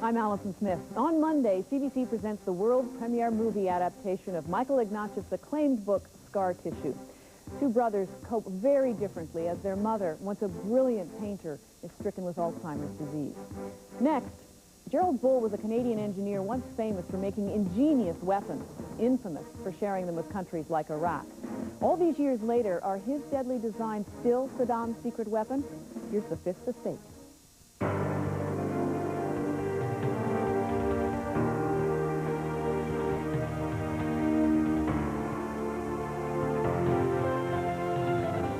I'm Allison Smith. On Monday, CBC presents the world premiere movie adaptation of Michael Ignatjeff's acclaimed book, Scar Tissue. Two brothers cope very differently as their mother, once a brilliant painter, is stricken with Alzheimer's disease. Next, Gerald Bull was a Canadian engineer once famous for making ingenious weapons, infamous for sharing them with countries like Iraq. All these years later, are his deadly designs still Saddam's secret weapon? Here's the Fifth Estate.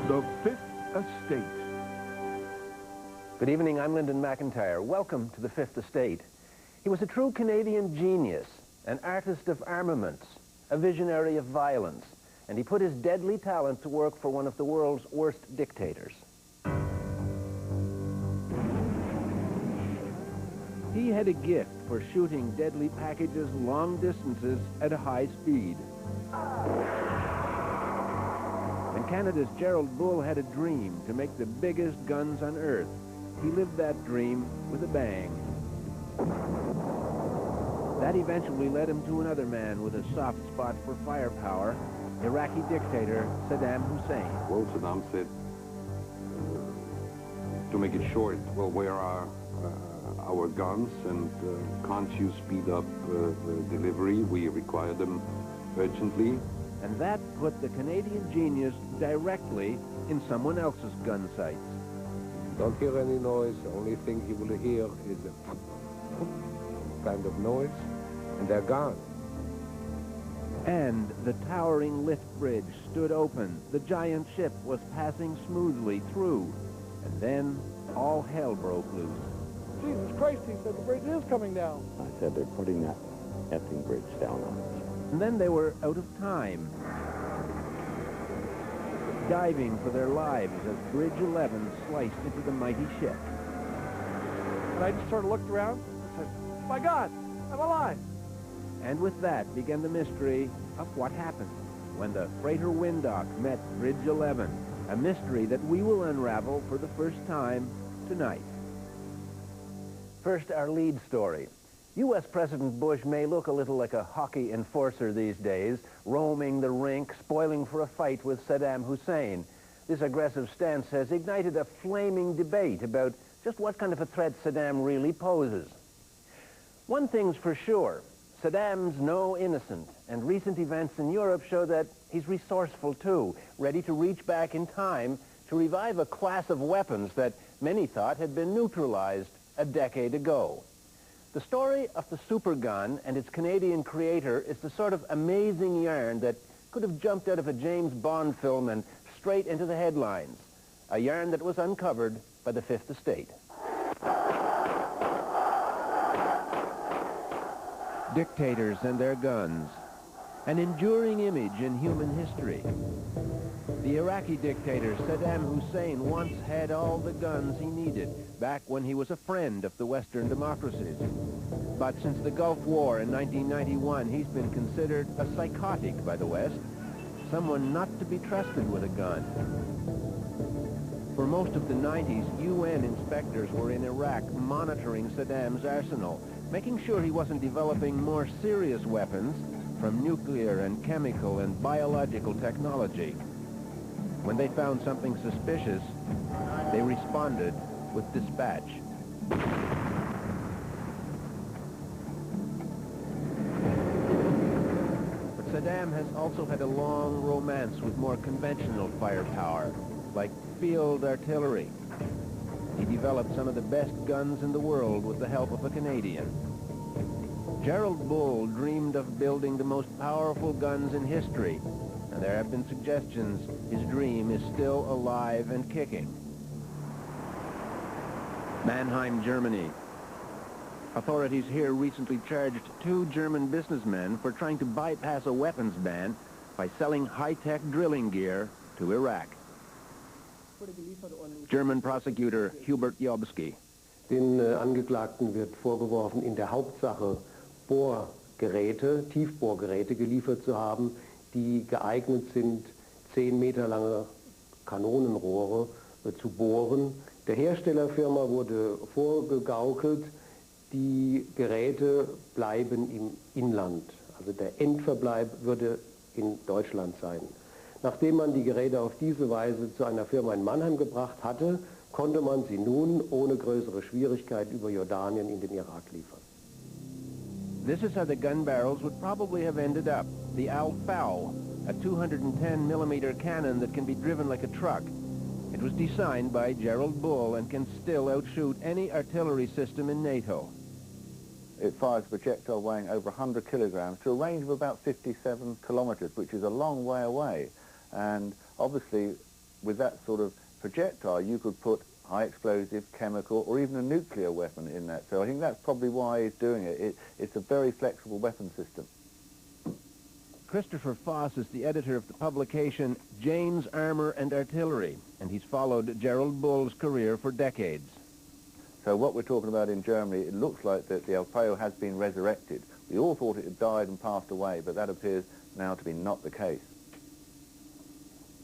The Fifth Estate. Good evening, I'm Lyndon McIntyre. Welcome to the Fifth Estate. He was a true Canadian genius, an artist of armaments, a visionary of violence, and he put his deadly talent to work for one of the world's worst dictators. He had a gift for shooting deadly packages long distances at a high speed. And Canada's Gerald Bull had a dream to make the biggest guns on Earth. He lived that dream with a bang. That eventually led him to another man with a soft spot for firepower, Iraqi dictator Saddam Hussein. Well, Saddam said, to make it short, well, where are our guns, and can't you speed up the delivery? We require them urgently. And that put the Canadian genius directly in someone else's gun sights. Don't hear any noise. The only thing he will hear is a kind of noise, and they're gone. And the towering lift bridge stood open. The giant ship was passing smoothly through. And then all hell broke loose. Jesus Christ, he said the bridge is coming down. I said they're putting that effing bridge down on us. And then they were out of time, diving for their lives as Bridge 11 sliced into the mighty ship. And I just sort of looked around and said, my God, I'm alive. And with that began the mystery of what happened when the freighter Windhoek met Bridge 11, a mystery that we will unravel for the first time tonight. First, our lead story. U.S. President Bush may look a little like a hockey enforcer these days, roaming the rink, spoiling for a fight with Saddam Hussein. This aggressive stance has ignited a flaming debate about just what kind of a threat Saddam really poses. One thing's for sure, Saddam's no innocent, and recent events in Europe show that he's resourceful too, ready to reach back in time to revive a class of weapons that many thought had been neutralized a decade ago. The story of the supergun and its Canadian creator is the sort of amazing yarn that could have jumped out of a James Bond film and straight into the headlines. A yarn that was uncovered by the Fifth Estate. Dictators and their guns. An enduring image in human history. The Iraqi dictator Saddam Hussein once had all the guns he needed, back when he was a friend of the Western democracies. But since the Gulf War in 1991, he's been considered a psychotic by the West, someone not to be trusted with a gun. For most of the 90s, UN inspectors were in Iraq monitoring Saddam's arsenal, making sure he wasn't developing more serious weapons from nuclear and chemical and biological technology. When they found something suspicious, they responded with dispatch. But Saddam has also had a long romance with more conventional firepower, like field artillery. He developed some of the best guns in the world with the help of a Canadian. Gerald Bull dreamed of building the most powerful guns in history, and there have been suggestions his dream is still alive and kicking. Mannheim, Germany. Authorities here recently charged 2 German businessmen for trying to bypass a weapons ban by selling high-tech drilling gear to Iraq. German prosecutor Hubert Jobski. Den Angeklagten wird vorgeworfen, in der Hauptsache Bohrgeräte, Tiefbohrgeräte geliefert zu haben, die geeignet sind, 10 Meter lange Kanonenrohre zu bohren. Der Herstellerfirma wurde vorgegaukelt, Die Geräte bleiben im Inland. Also der Endverbleib würde in Deutschland sein. Nachdem man die Geräte auf diese Weise zu einer Firma in Mannheim gebracht hatte, konnte man sie nun ohne größere Schwierigkeit über Jordanien in den Irak liefern. This is how the gun barrels would probably have ended up. The Al-Fal, a 210-millimeter cannon that can be driven like a truck. It was designed by Gerald Bull and can still outshoot any artillery system in NATO. It fires a projectile weighing over 100 kilograms to a range of about 57 kilometers, which is a long way away. And obviously, with that sort of projectile, you could put high explosive, chemical, or even a nuclear weapon in that. So I think that's probably why he's doing it. It's a very flexible weapon system. Christopher Foss is the editor of the publication Jane's Armor and Artillery, and he's followed Gerald Bull's career for decades. So what we're talking about in Germany, it looks like that the Alfeo has been resurrected. We all thought it had died and passed away, but that appears now to be not the case.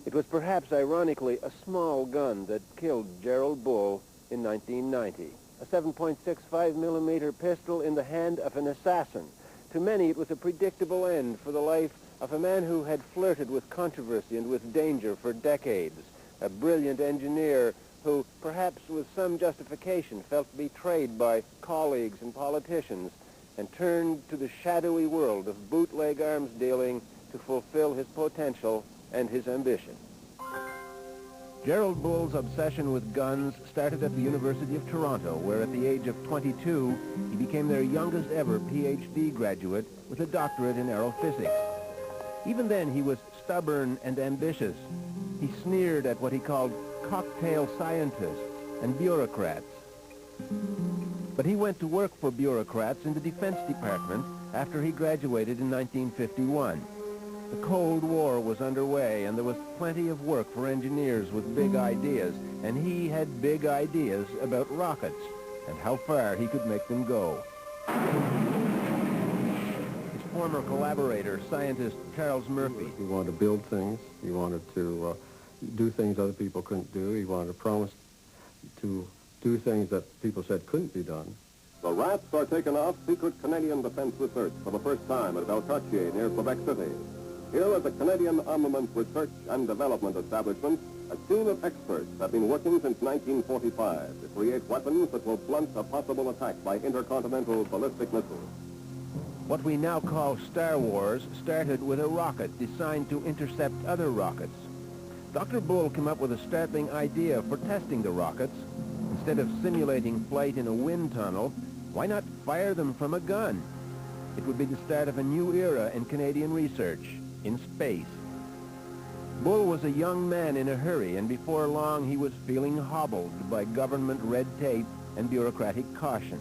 It was perhaps ironically a small gun that killed Gerald Bull in 1990. A 7.65 millimeter pistol in the hand of an assassin. To many it was a predictable end for the life of a man who had flirted with controversy and with danger for decades. A brilliant engineer who, perhaps with some justification, felt betrayed by colleagues and politicians and turned to the shadowy world of bootleg arms dealing to fulfill his potential and his ambition. Gerald Bull's obsession with guns started at the University of Toronto, where at the age of 22, he became their youngest ever PhD graduate with a doctorate in aerophysics. Even then, he was stubborn and ambitious. He sneered at what he called cocktail scientists and bureaucrats. But he went to work for bureaucrats in the Defense Department after he graduated in 1951. The Cold War was underway, and there was plenty of work for engineers with big ideas, and he had big ideas about rockets and how far he could make them go. His former collaborator, scientist Charles Murphy. He wanted to build things. He wanted to do things other people couldn't do. He wanted to promise to do things that people said couldn't be done. The rats are taken off secret Canadian defense research for the first time at Valcartier near Quebec City. Here at the Canadian Armament Research and Development Establishment, a team of experts have been working since 1945 to create weapons that will blunt a possible attack by intercontinental ballistic missiles. What we now call Star Wars started with a rocket designed to intercept other rockets. Dr. Bull came up with a startling idea for testing the rockets. Instead of simulating flight in a wind tunnel, why not fire them from a gun? It would be the start of a new era in Canadian research, in space. Bull was a young man in a hurry, and before long he was feeling hobbled by government red tape and bureaucratic caution.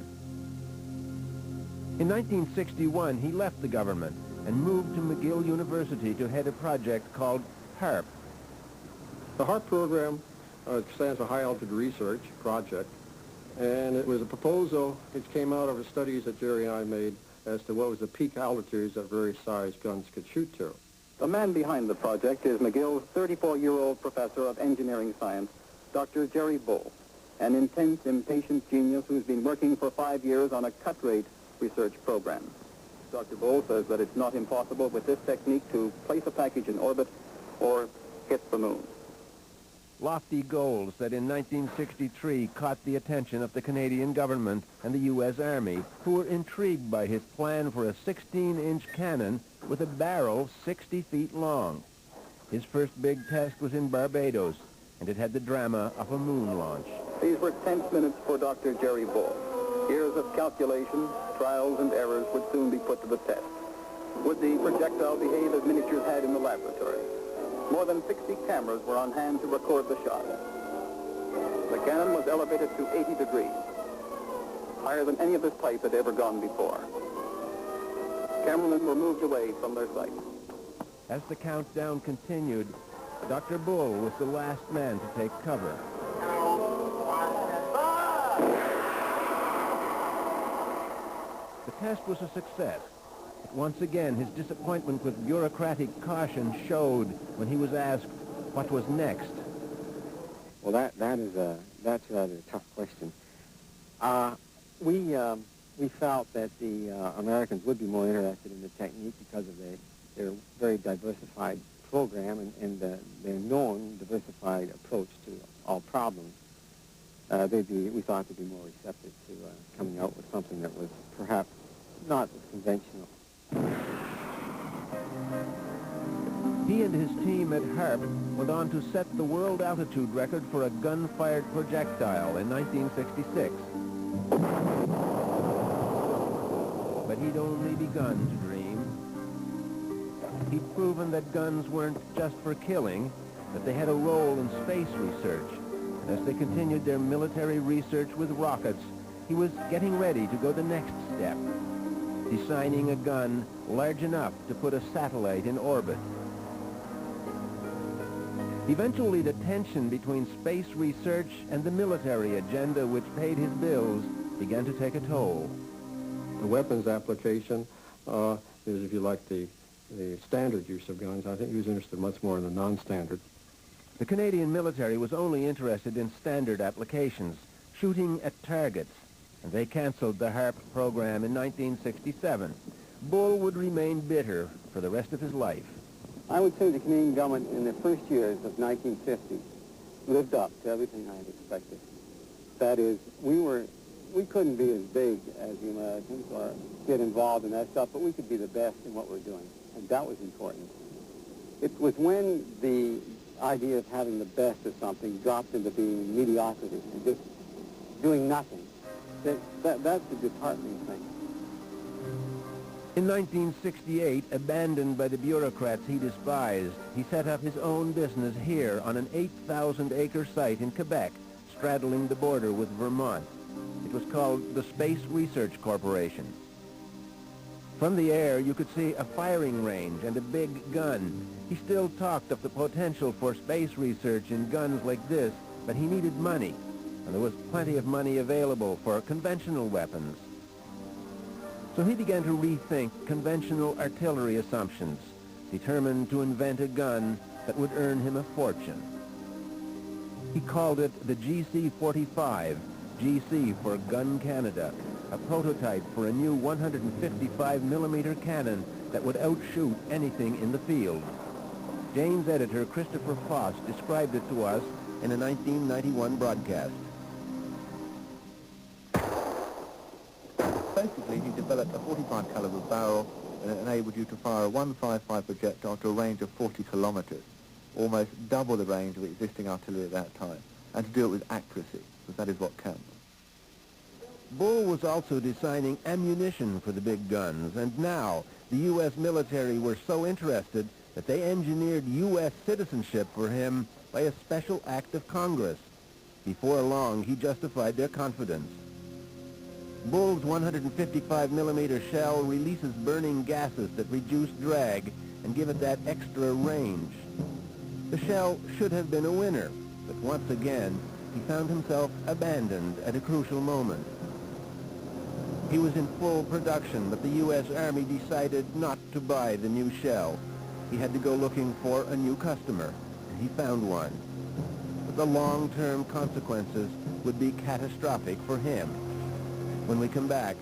In 1961, he left the government and moved to McGill University to head a project called HARP. The HARP program stands for High Altitude Research Project, and it was a proposal which came out of the studies that Jerry and I made as to what was the peak altitudes that various size guns could shoot to. The man behind the project is McGill's 34-year-old professor of engineering science, Dr. Jerry Bull, an intense, impatient genius who's been working for 5 years on a cut-rate research program. Dr. Bull says that it's not impossible with this technique to place a package in orbit or hit the moon. Lofty goals that in 1963 caught the attention of the Canadian government and the U.S. Army, who were intrigued by his plan for a 16-inch cannon with a barrel 60 feet long. His first big test was in Barbados, and it had the drama of a moon launch. These were tense minutes for Dr. Jerry Bull. Years of calculation, trials, and errors would soon be put to the test. Would the projectile behave as miniatures had in the laboratory? More than 60 cameras were on hand to record the shot. The cannon was elevated to 80 degrees, higher than any of this type had ever gone before. Cameramen were moved away from their sight. As the countdown continued, Dr. Bull was the last man to take cover. The test was a success. But once again, his disappointment with bureaucratic caution showed when he was asked what was next. Well, that's a tough question. We we felt that the Americans would be more interested in the technique because of their very diversified program and their known diversified approach to all problems. We thought they'd be more receptive to coming out with something that was perhaps not as conventional. He and his team at HARP went on to set the world altitude record for a gun-fired projectile in 1966. But he'd only begun to dream. He'd proven that guns weren't just for killing, that they had a role in space research. And as they continued their military research with rockets, he was getting ready to go the next step, designing a gun large enough to put a satellite in orbit. Eventually, the tension between space research and the military agenda which paid his bills began to take a toll. The weapons application is, if you like, the standard use of guns. I think he was interested much more in the non-standard. The Canadian military was only interested in standard applications, shooting at targets, and they canceled the HARP program in 1967. Bull would remain bitter for the rest of his life. I would say the Canadian government in the first years of 1950 lived up to everything I had expected. That is, we couldn't be as big as the Americans or get involved in that stuff, but we could be the best in what we're doing, and that was important. It was when the idea of having the best of something dropped into being mediocrity and just doing nothing. That's a disheartening thing. In 1968, abandoned by the bureaucrats he despised, he set up his own business here on an 8,000-acre site in Quebec, straddling the border with Vermont. It was called the Space Research Corporation. From the air, you could see a firing range and a big gun. He still talked of the potential for space research in guns like this, but he needed money, and there was plenty of money available for conventional weapons. So he began to rethink conventional artillery assumptions, determined to invent a gun that would earn him a fortune. He called it the GC-45, GC for Gun Canada, a prototype for a new 155-millimeter cannon that would outshoot anything in the field. Jane's editor, Christopher Foss, described it to us in a 1991 broadcast. Basically, he developed a 45 caliber barrel and it enabled you to fire a 155 projectile to a range of 40 kilometers, almost double the range of existing artillery at that time, and to do it with accuracy, because that is what counts. Bull was also designing ammunition for the big guns, and now the U.S. military were so interested that they engineered U.S. citizenship for him by a special act of Congress. Before long, he justified their confidence. Bull's 155-millimeter shell releases burning gases that reduce drag and give it that extra range. The shell should have been a winner, but once again, he found himself abandoned at a crucial moment. He was in full production, but the U.S. Army decided not to buy the new shell. He had to go looking for a new customer, and he found one. But the long-term consequences would be catastrophic for him. When we come back,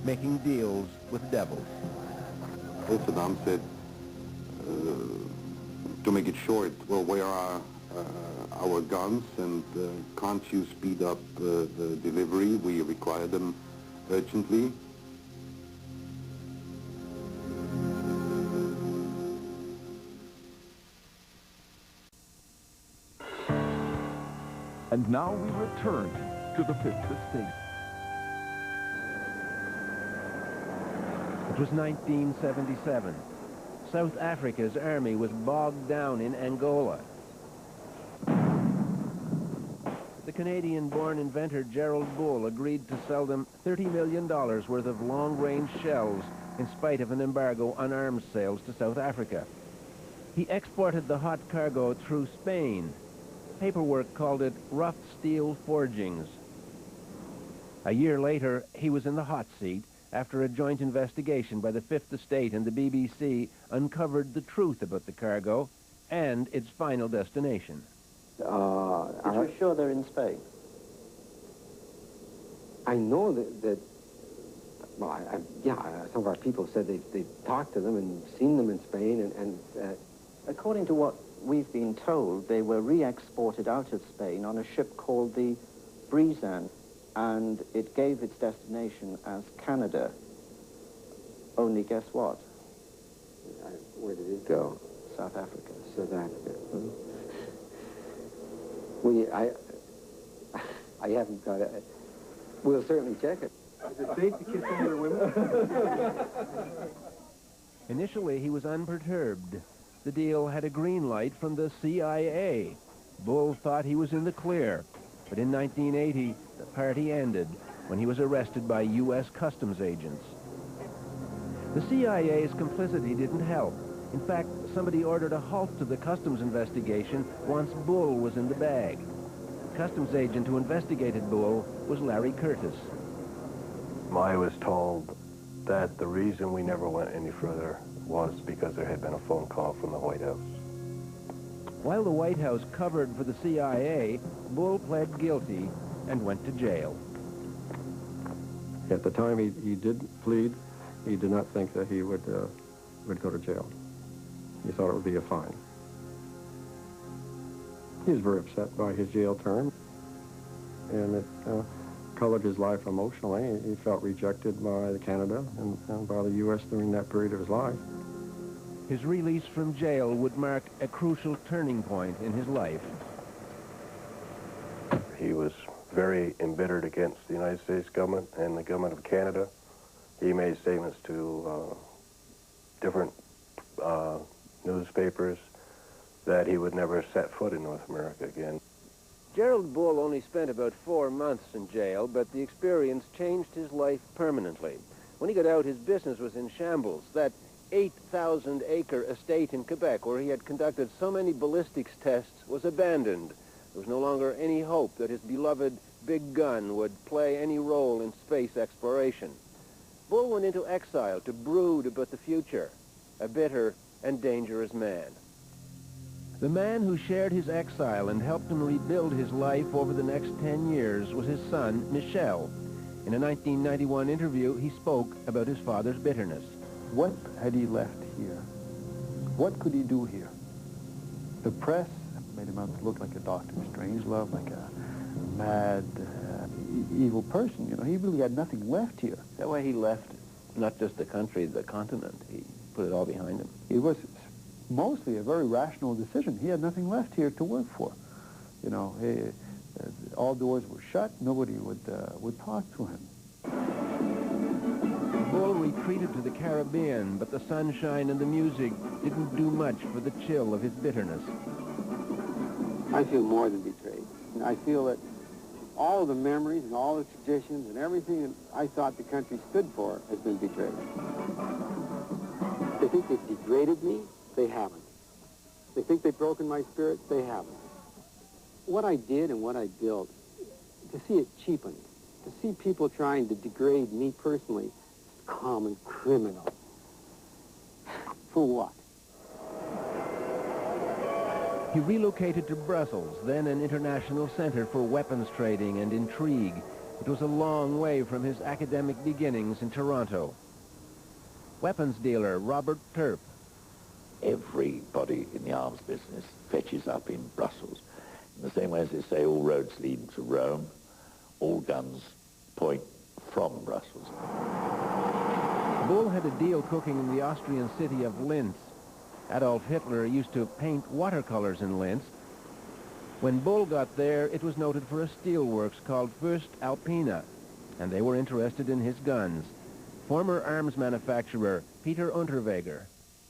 making deals with devils. Saddam said, to make it short, well, where are our guns, and can't you speed up the delivery? We require them urgently. And now we return to the Fifth Estate. It was 1977. South Africa's army was bogged down in Angola. The Canadian-born inventor Gerald Bull agreed to sell them $30 million worth of long-range shells in spite of an embargo on arms sales to South Africa. He exported the hot cargo through Spain. Paperwork called it rough steel forgings. A year later, he was in the hot seat after a joint investigation by the Fifth Estate and the BBC uncovered the truth about the cargo and its final destination. But you're sure they're in Spain? I know that Well, some of our people said they've talked to them and seen them in Spain, and according to what we've been told, they were re-exported out of Spain on a ship called the Breezan, and it gave its destination as Canada. Only guess what? Where did it go? South Africa. South Africa. Mm-hmm. I haven't got it. We'll certainly check it. Is it safe to kiss older women? Initially, he was unperturbed. The deal had a green light from the CIA. Bull thought he was in the clear. But in 1980, the party ended when he was arrested by U.S. customs agents. The CIA's complicity didn't help. In fact, somebody ordered a halt to the customs investigation once Bull was in the bag. The customs agent who investigated Bull was Larry Curtis. I was told that the reason we never went any further was because there had been a phone call from the White House. While the White House covered for the CIA, Bull pled guilty and went to jail. At the time he did plead, he did not think that he would go to jail. He thought it would be a fine. He was very upset by his jail term, and it colored his life emotionally. He felt rejected by Canada and by the U.S. during that period of his life. His release from jail would mark a crucial turning point in his life. He was very embittered against the United States government and the government of Canada. He made statements to different newspapers that he would never set foot in North America again. Gerald Bull only spent about 4 months in jail, but the experience changed his life permanently. When he got out, his business was in shambles. That 8,000-acre estate in Quebec, where he had conducted so many ballistics tests, was abandoned. There was no longer any hope that his beloved big gun would play any role in space exploration. Bull went into exile to brood about the future, a bitter and dangerous man. The man who shared his exile and helped him rebuild his life over the next 10 years was his son, Michel. In a 1991 interview, he spoke about his father's bitterness. What had he left here? What could he do here? The press made him out to look like a Dr. Strangelove, like a mad, evil person. You know, he really had nothing left here. That way he left not just the country, the continent. He put it all behind him. It was mostly a very rational decision. He had nothing left here to work for. You know, all doors were shut. Nobody would talk to him. Bull retreated to the Caribbean, but the sunshine and the music didn't do much for the chill of his bitterness. I feel more than betrayed. I feel that all the memories and all the traditions and everything that I thought the country stood for has been betrayed. They think they've degraded me. They haven't. They think they've broken my spirit. They haven't. What I did and what I built, to see it cheapened, to see people trying to degrade me personally, common criminal. For what? He relocated to Brussels, then an international center for weapons trading and intrigue. It was a long way from his academic beginnings in Toronto. Weapons dealer Robert Turp. Everybody in the arms business fetches up in Brussels. In the same way as they say all roads lead to Rome, all guns point from Brussels. Bull had a deal cooking in the Austrian city of Linz. Adolf Hitler used to paint watercolors in Linz. When Bull got there, it was noted for a steelworks called Fürst Alpina, and they were interested in his guns. Former arms manufacturer Peter Unterweger.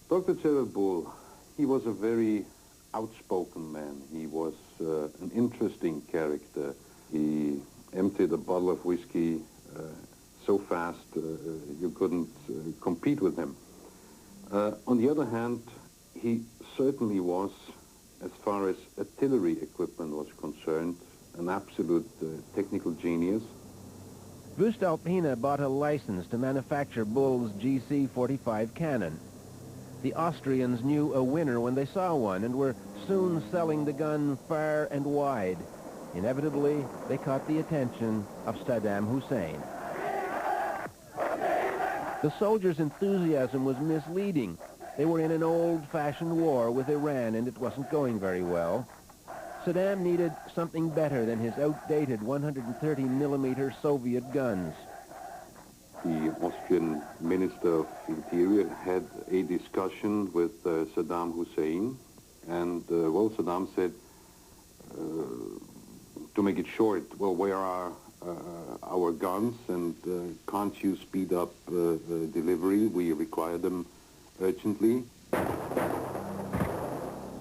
Dr. Gerald Bull, he was a very outspoken man. He was an interesting character. He emptied a bottle of whiskey so fast you couldn't compete with him. On the other hand, he certainly was, as far as artillery equipment was concerned, an absolute technical genius. Fürst Alpina bought a license to manufacture Bull's GC-45 cannon. The Austrians knew a winner when they saw one and were soon selling the gun far and wide. Inevitably, they caught the attention of Saddam Hussein. The soldiers' enthusiasm was misleading. They were in an old-fashioned war with Iran, and it wasn't going very well. Saddam needed something better than his outdated 130-millimeter Soviet guns. The Austrian Minister of Interior had a discussion with Saddam Hussein, and well, Saddam said, to make it short, well, where are our guns, and can't you speed up delivery? We require them urgently.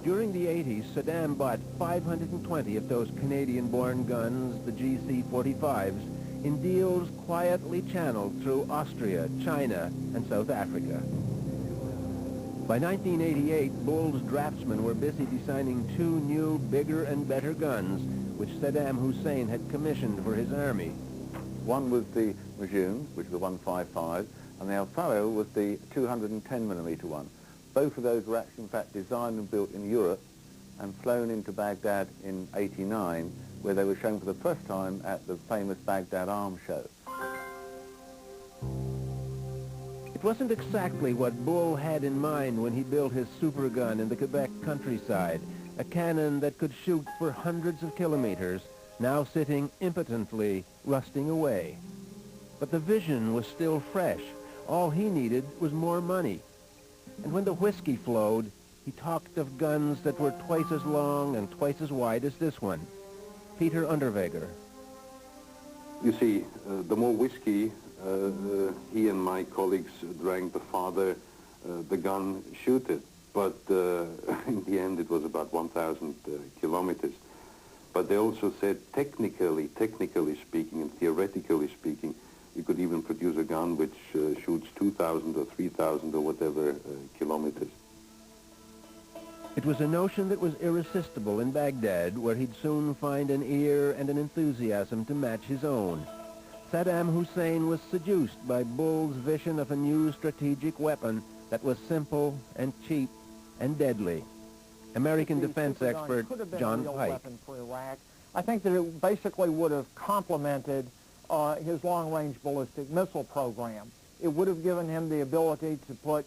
During the 80s, Saddam bought 520 of those Canadian-born guns, the GC-45s, in deals quietly channeled through Austria, China, and South Africa. By 1988, Bull's draftsmen were busy designing 2 new, bigger and better guns, which Saddam Hussein had commissioned for his army. One was the Majun, which was the 155, and the Alfaro was the 210mm one. Both of those were actually, in fact, designed and built in Europe and flown into Baghdad in '89, where they were shown for the first time at the famous Baghdad Arms Show. It wasn't exactly what Bull had in mind when he built his super gun in the Quebec countryside, a cannon that could shoot for hundreds of kilometers, now sitting impotently, rusting away. But the vision was still fresh. All he needed was more money. And when the whiskey flowed, he talked of guns that were twice as long and twice as wide as this one. Peter Underweger. You see, the more whiskey he and my colleagues drank, the farther the gun shooted. But in the end, it was about 1,000 kilometers. But they also said, technically speaking and theoretically speaking, you could even produce a gun which shoots 2,000 or 3,000 or whatever kilometers. It was a notion that was irresistible in Baghdad, where he'd soon find an ear and an enthusiasm to match his own. Saddam Hussein was seduced by Bull's vision of a new strategic weapon that was simple and cheap and deadly. American defense expert John Pike. For Iraq. I think that it basically would have complemented his long-range ballistic missile program. It would have given him the ability to put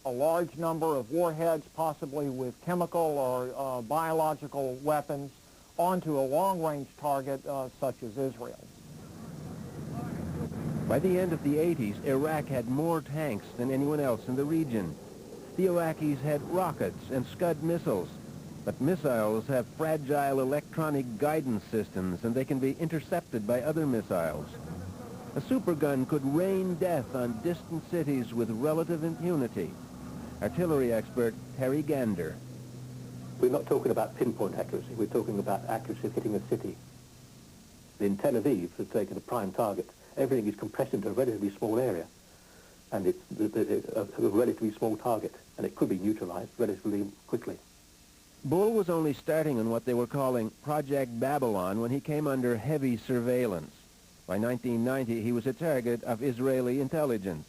a large number of warheads, possibly with chemical or biological weapons, onto a long-range target such as Israel. By the end of the 80s, Iraq had more tanks than anyone else in the region. The Iraqis had rockets and Scud missiles, but missiles have fragile electronic guidance systems, and they can be intercepted by other missiles. A supergun could rain death on distant cities with relative impunity. Artillery expert Terry Gander. We're not talking about pinpoint accuracy. We're talking about accuracy of hitting a city. In Tel Aviv, for taking a prime target, everything is compressed into a relatively small area, and it's a relatively small target, and it could be neutralized relatively quickly. Bull was only starting on what they were calling Project Babylon when he came under heavy surveillance. By 1990, he was a target of Israeli intelligence.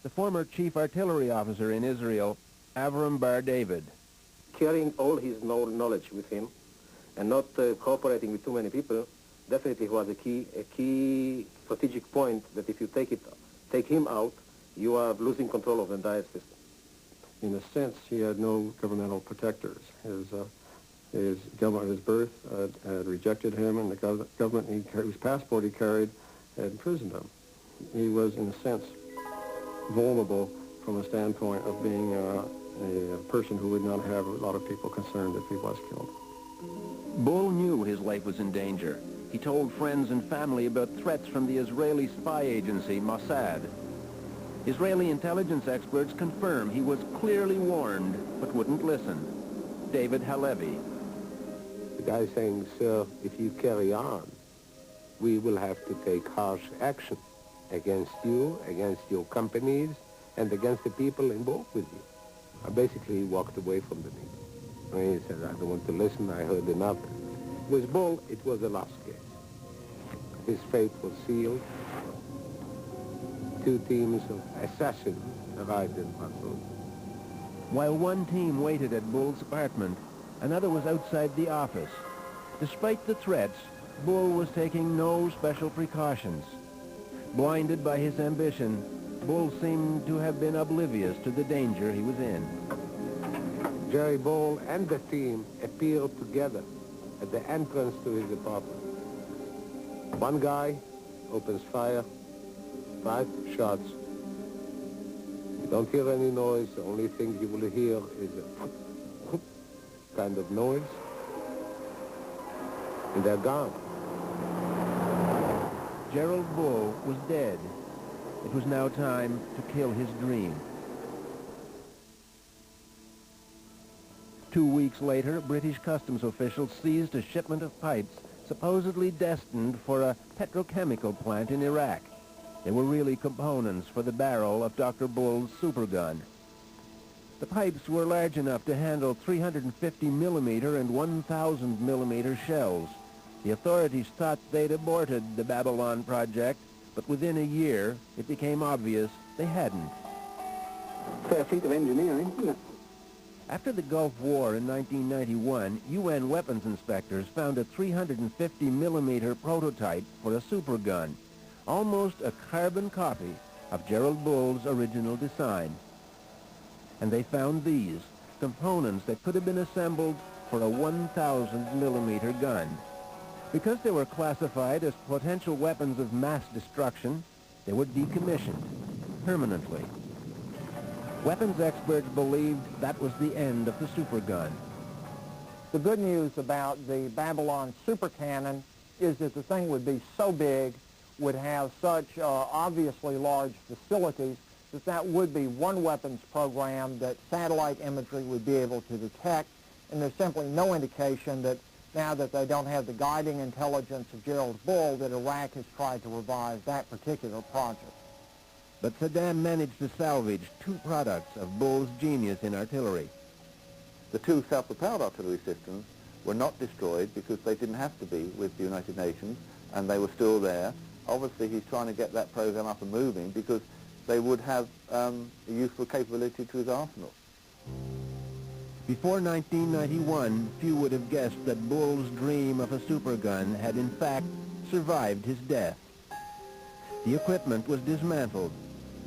The former chief artillery officer in Israel, Avram Bar David. Carrying all his knowledge with him and not cooperating with too many people definitely was a key strategic point, that if you take him out, you are losing control of the entire system. In a sense, he had no governmental protectors. His government, his birth, had rejected him, and the government whose passport he carried had imprisoned him. He was, in a sense, vulnerable from a standpoint of being a person who would not have a lot of people concerned if he was killed. Bull knew his life was in danger. He told friends and family about threats from the Israeli spy agency, Mossad. Israeli intelligence experts confirm he was clearly warned, but wouldn't listen. David Halevi. The guy saying, sir, if you carry on, we will have to take harsh action against you, against your companies, and against the people involved with you. I basically walked away from the meeting. I mean, he said, I don't want to listen, I heard enough. With Bull, it was a lost case. His fate was sealed. 2 teams of assassins arrived in Brussels. While one team waited at Bull's apartment, another was outside the office. Despite the threats, Bull was taking no special precautions. Blinded by his ambition, Bull seemed to have been oblivious to the danger he was in. Jerry Bull and the team appeared together at the entrance to his apartment. One guy opens fire, 5 shots. You don't hear any noise. The only thing you will hear is a kind of noise. And they're gone. Gerald Bull was dead. It was now time to kill his dream. 2 weeks later, British customs officials seized a shipment of pipes supposedly destined for a petrochemical plant in Iraq. They were really components for the barrel of Dr. Bull's supergun. The pipes were large enough to handle 350 millimeter and 1,000 millimeter shells. The authorities thought they'd aborted the Babylon project, but within a year, it became obvious they hadn't. Fair feat of engineering, isn't it? After the Gulf War in 1991, UN weapons inspectors found a 350 millimeter prototype for a supergun, almost a carbon copy of Gerald Bull's original design. And they found these, components that could have been assembled for a 1,000 millimeter gun. Because they were classified as potential weapons of mass destruction, they were decommissioned permanently. Weapons experts believed that was the end of the supergun. The good news about the Babylon super cannon is that the thing would be so big, would have such obviously large facilities, that would be one weapons program that satellite imagery would be able to detect, and there's simply no indication that now that they don't have the guiding intelligence of Gerald Bull, that Iraq has tried to revive that particular project. But Saddam managed to salvage 2 products of Bull's genius in artillery. The 2 self-propelled artillery systems were not destroyed because they didn't have to be with the United Nations, and they were still there. Obviously, he's trying to get that program up and moving because they would have a useful capability to his arsenal. Before 1991, few would have guessed that Bull's dream of a supergun had in fact survived his death. The equipment was dismantled,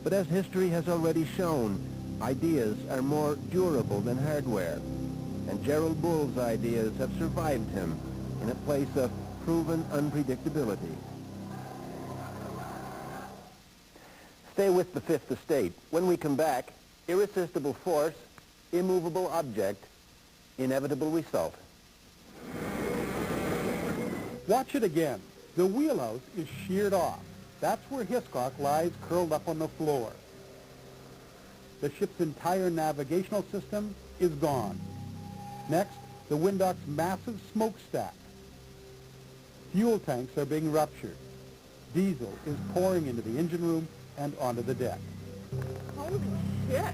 but as history has already shown, ideas are more durable than hardware, and Gerald Bull's ideas have survived him in a place of proven unpredictability. Stay with the Fifth Estate. When we come back, irresistible force, immovable object, inevitable result. Watch it again. The wheelhouse is sheared off. That's where Hiscock lies curled up on the floor. The ship's entire navigational system is gone. Next, the Windhoek's massive smokestack. Fuel tanks are being ruptured. Diesel is pouring into the engine room and onto the deck. Holy shit.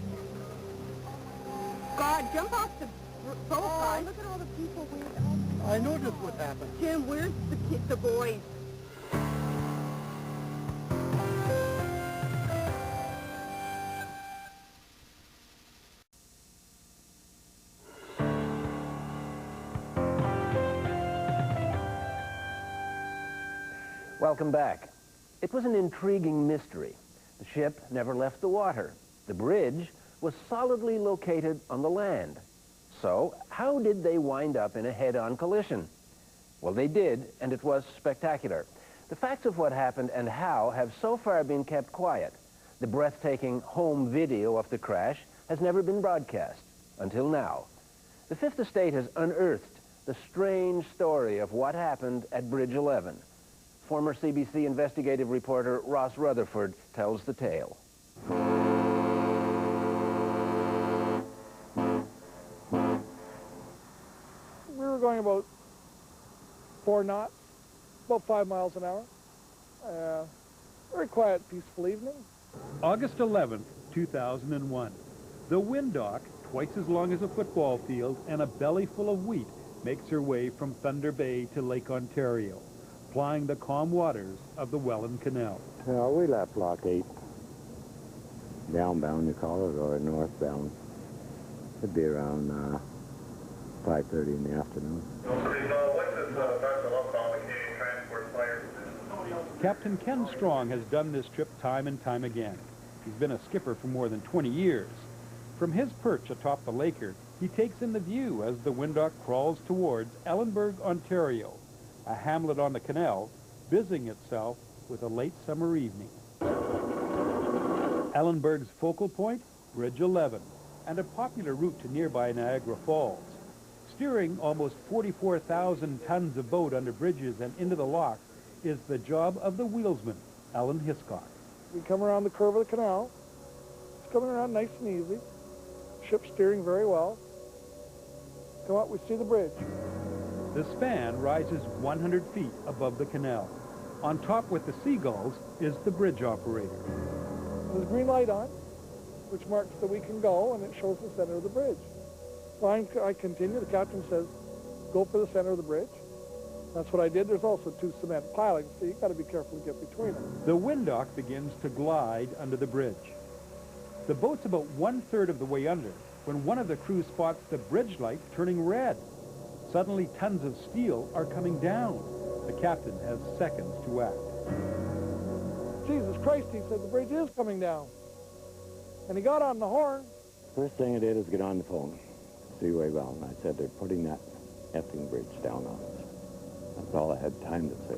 God, jump off the boat side. Look at all the people I know just what happened. Jim, where's the boys? Welcome back. It was an intriguing mystery. The ship never left the water. The bridge was solidly located on the land. So, how did they wind up in a head-on collision? Well, they did, and it was spectacular. The facts of what happened and how have so far been kept quiet. The breathtaking home video of the crash has never been broadcast, until now. The Fifth Estate has unearthed the strange story of what happened at Bridge 11. Former CBC investigative reporter Ross Rutherford tells the tale. We were going about 4 knots, about 5 miles an hour. Very quiet, peaceful evening. August 11th, 2001. The Windhoek, twice as long as a football field and a belly full of wheat, makes her way from Thunder Bay to Lake Ontario, plying the calm waters of the Welland Canal. Well, we left Lock 8. Downbound, you call it, or northbound. It'd be around 5:30 in the afternoon. Captain Ken Strong has done this trip time and time again. He's been a skipper for more than 20 years. From his perch atop the Laker, he takes in the view as the Windhawk crawls towards Ellenburg, Ontario, a hamlet on the canal, busying itself with a late summer evening. Ellenburg's focal point, Bridge 11, and a popular route to nearby Niagara Falls. Steering almost 44,000 tons of boat under bridges and into the lock is the job of the wheelsman, Alan Hiscock. We come around the curve of the canal. It's coming around nice and easy. Ship steering very well. Come up, we see the bridge. The span rises 100 feet above the canal. On top with the seagulls is the bridge operator. There's a green light on, which marks that we can go, and it shows the center of the bridge. So I continue. The captain says, go for the center of the bridge. That's what I did. There's also 2 cement pilings, so you've got to be careful to get between them. The Windhawk begins to glide under the bridge. The boat's about 1/3 of the way under when one of the crew spots the bridge light turning red. Suddenly, tons of steel are coming down. The captain has seconds to act. Jesus Christ, he said, the bridge is coming down. And he got on the horn. First thing I did was get on the phone, Seaway Bound, and I said, they're putting that effing bridge down on us. That's all I had time to say.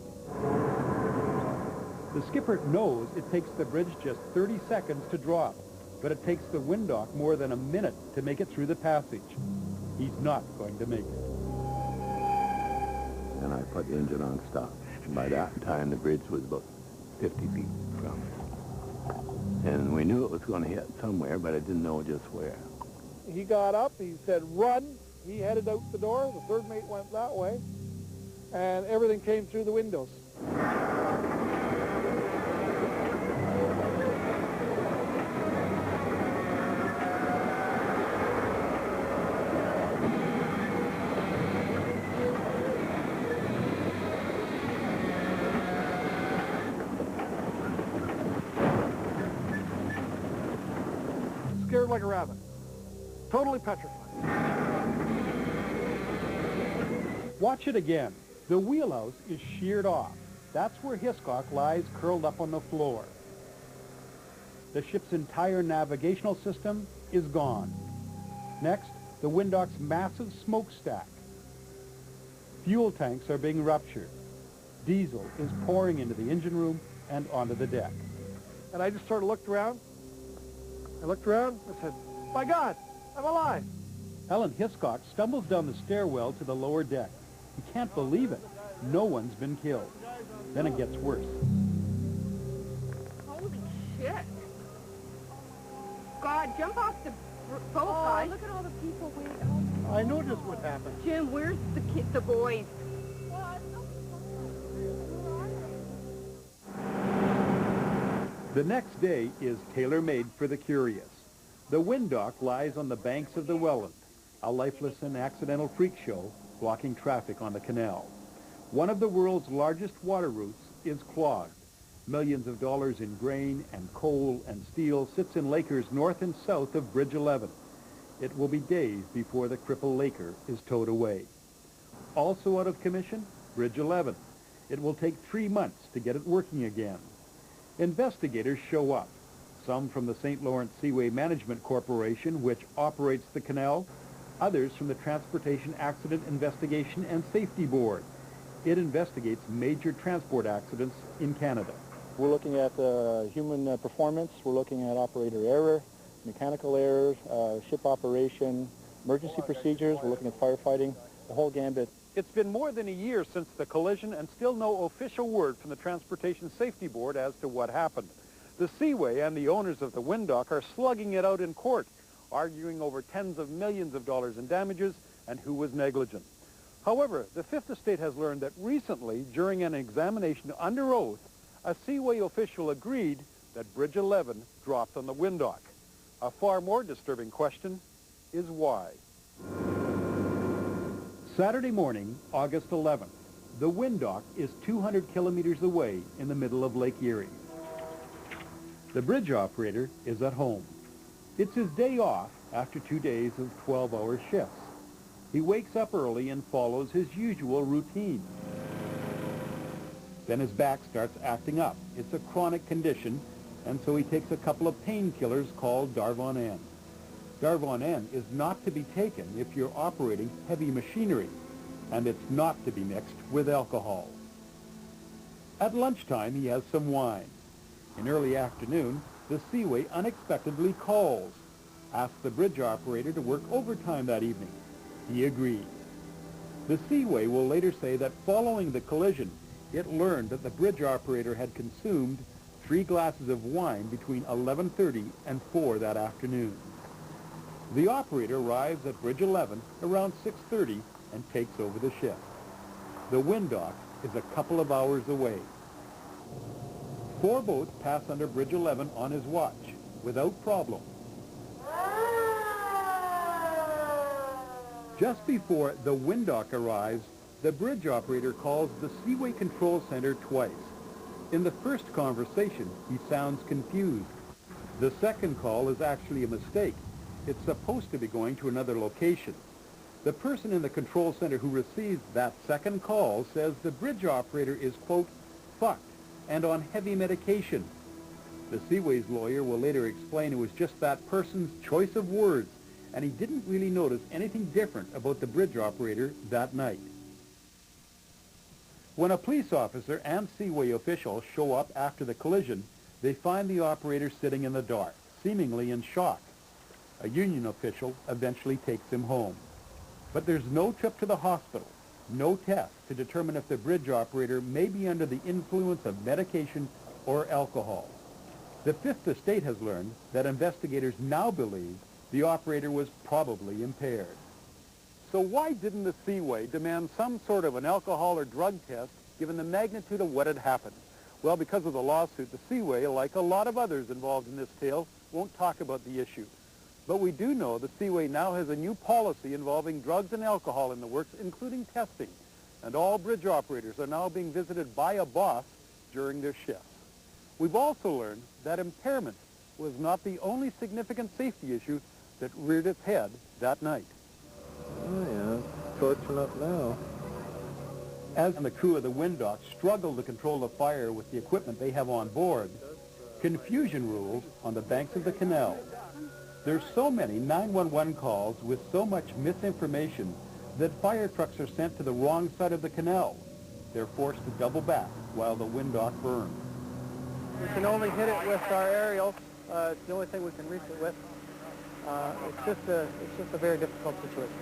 The skipper knows it takes the bridge just 30 seconds to drop, but it takes the Windhawk more than a minute to make it through the passage. He's not going to make it. And I put the engine on stop. And by that time, the bridge was about 50 feet from us. And we knew it was going to hit somewhere, but I didn't know just where. He got up, he said, run. He headed out the door. The third mate went that way. And everything came through the windows. Scared like a rabbit. Totally petrified. Watch it again. The wheelhouse is sheared off. That's where Hiscock lies curled up on the floor. The ship's entire navigational system is gone. Next, the Windhawk's massive smokestack. Fuel tanks are being ruptured. Diesel is pouring into the engine room and onto the deck. And I just sort of looked around. I looked around, I said, my God, I'm alive. Alan Hiscock stumbles down the stairwell to the lower deck. He can't believe it. No one's been killed. Then it gets worse. Holy shit. God, jump off the boat, guys. Look at all the people waiting. I know just what happened. Jim, where's the boys? The next day is tailor-made for the curious. The Windhawk lies on the banks of the Welland, a lifeless and accidental freak show blocking traffic on the canal. One of the world's largest water routes is clogged. Millions of dollars in grain and coal and steel sits in Lakers north and south of Bridge 11. It will be days before the crippled Laker is towed away. Also out of commission, Bridge 11. It will take 3 months to get it working again. Investigators show up, some from the St. Lawrence Seaway Management Corporation, which operates the canal, others from the Transportation Accident Investigation and Safety Board. It investigates major transport accidents in Canada. We're looking at human performance, we're looking at operator error, mechanical errors, ship operation, emergency procedures, we're looking at firefighting, the whole gambit. It's been more than a year since the collision and still no official word from the Transportation Safety Board as to what happened. The Seaway and the owners of the Windhawk are slugging it out in court, arguing over tens of millions of dollars in damages and who was negligent. However, the Fifth Estate has learned that recently, during an examination under oath, a Seaway official agreed that Bridge 11 dropped on the Windhawk. A far more disturbing question is why. Saturday morning, August 11th, the Windhawk is 200 kilometers away in the middle of Lake Erie. The bridge operator is at home. It's his day off after 2 days of 12-hour shifts. He wakes up early and follows his usual routine. Then his back starts acting up. It's a chronic condition, and so he takes a couple of painkillers called Darvon N. Darvon N is not to be taken if you're operating heavy machinery, and it's not to be mixed with alcohol. At lunchtime, he has some wine. In early afternoon, the Seaway unexpectedly calls, asks the bridge operator to work overtime that evening. He agrees. The Seaway will later say that following the collision, it learned that the bridge operator had consumed 3 glasses of wine between 11:30 and 4 that afternoon. The operator arrives at Bridge 11 around 6:30 and takes over the shift. The wind dock is a couple of hours away. 4 boats pass under Bridge 11 on his watch, without problem. Just before the wind dock arrives, the bridge operator calls the Seaway Control Center twice. In the first conversation, he sounds confused. The second call is actually a mistake. It's supposed to be going to another location. The person in the control center who receives that second call says the bridge operator is, quote, fucked and on heavy medication. The Seaway's lawyer will later explain it was just that person's choice of words, and he didn't really notice anything different about the bridge operator that night. When a police officer and Seaway officials show up after the collision, they find the operator sitting in the dark, seemingly in shock. A union official eventually takes him home. But there's no trip to the hospital, no test to determine if the bridge operator may be under the influence of medication or alcohol. The Fifth Estate has learned that investigators now believe the operator was probably impaired. So why didn't the Seaway demand some sort of an alcohol or drug test given the magnitude of what had happened? Well, because of the lawsuit, the Seaway, like a lot of others involved in this tale, won't talk about the issue. But we do know the Seaway now has a new policy involving drugs and alcohol in the works, including testing. And all bridge operators are now being visited by a boss during their shifts. We've also learned that impairment was not the only significant safety issue that reared its head that night. Oh, yeah. Fortunate now. As the crew of the wind dock struggle to control the fire with the equipment they have on board, confusion rules on the banks of the canal. There's so many 911 calls with so much misinformation that fire trucks are sent to the wrong side of the canal. They're forced to double back while the wind dock burns. We can only hit it with our aerials. It's the only thing we can reach it with. It's just a very difficult situation.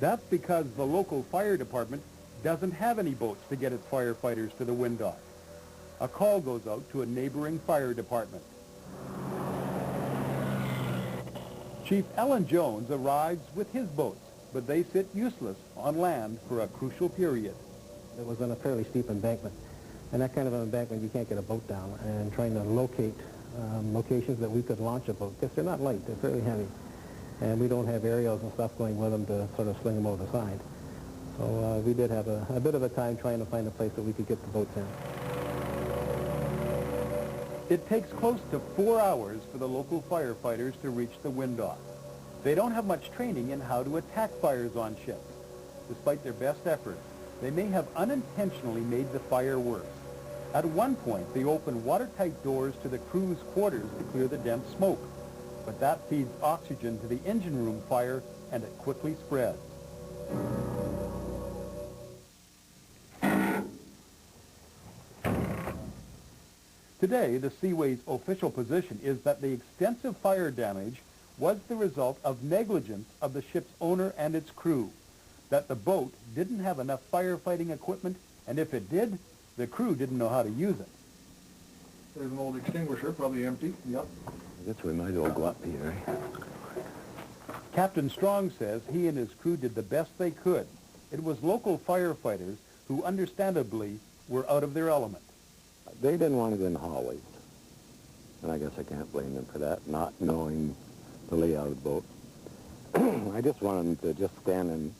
That's because the local fire department doesn't have any boats to get its firefighters to the wind dock. A call goes out to a neighboring fire department. Chief Ellen Jones arrives with his boats, but they sit useless on land for a crucial period. It was on a fairly steep embankment, and that kind of an embankment you can't get a boat down, and trying to locate locations that we could launch a boat, because they're not light, they're fairly heavy, and we don't have aerials and stuff going with them to sort of sling them over the side. So we did have a bit of a time trying to find a place that we could get the boats in. It takes close to 4 hours for the local firefighters to reach the wind dock. They don't have much training in how to attack fires on ships. Despite their best efforts, they may have unintentionally made the fire worse. At one point, they open watertight doors to the crew's quarters to clear the dense smoke. But that feeds oxygen to the engine room fire, and it quickly spreads. Today, the Seaway's official position is that the extensive fire damage was the result of negligence of the ship's owner and its crew, that the boat didn't have enough firefighting equipment, and if it did, the crew didn't know how to use it. There's an old extinguisher, probably empty. Yep. I guess we might as well go up here, eh? Captain Strong says he and his crew did the best they could. It was local firefighters who understandably were out of their element. They didn't want to go in the hallways, and I guess I can't blame them for that, not knowing the layout of the boat. I just wanted them to just stand in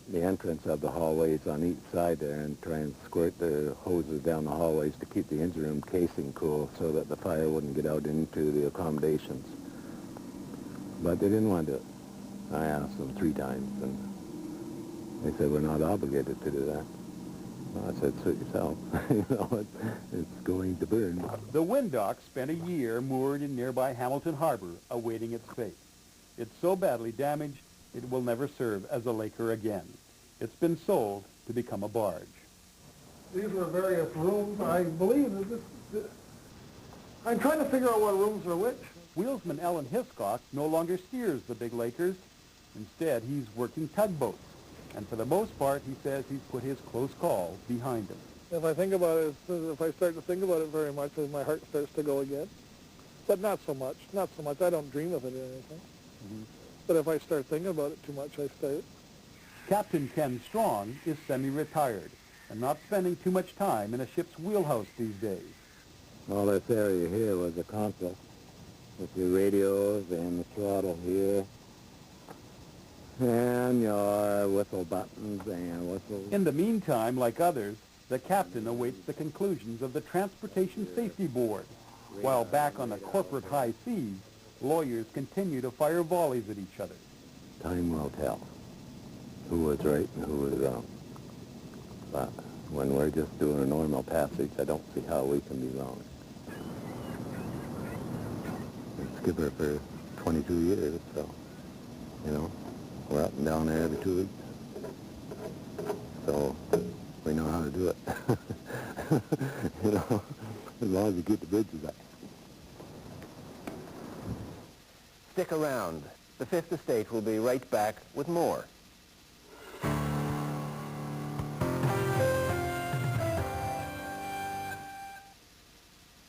the entrance of the hallways on each side there and try and squirt the hoses down the hallways to keep the engine room casing cool so that the fire wouldn't get out into the accommodations. But they didn't want to do it. I asked them 3 times, and they said we're not obligated to do that. I said, suit yourself. You know, it's going to burn. The Windock spent a year moored in nearby Hamilton Harbor, awaiting its fate. It's so badly damaged, it will never serve as a laker again. It's been sold to become a barge. These were various rooms. I believe that I'm trying to figure out what rooms are which. Wheelsman Ellen Hiscock no longer steers the big lakers. Instead, he's working tugboats. And for the most part, he says he's put his close call behind him. If I think about it, if I start to think about it very much, my heart starts to go again. But not so much. Not so much. I don't dream of it or anything. Mm-hmm. But if I start thinking about it too much, I start. Captain Ken Strong is semi-retired and not spending too much time in a ship's wheelhouse these days. All this area here was a console with your radios and the throttle here and your whistle buttons and whistles. In the meantime, like others, the captain awaits the conclusions of the Transportation Safety Board, while back on the corporate high seas, lawyers continue to fire volleys at each other. Time will tell who was right and who was wrong. But when we're just doing a normal passage, I don't see how we can be wrong. I'm skipper for 22 years, so, you know, we're up and down there every 2 weeks. So we know how to do it. You know, as long as we keep the bridges up. Stick around. The Fifth Estate will be right back with more.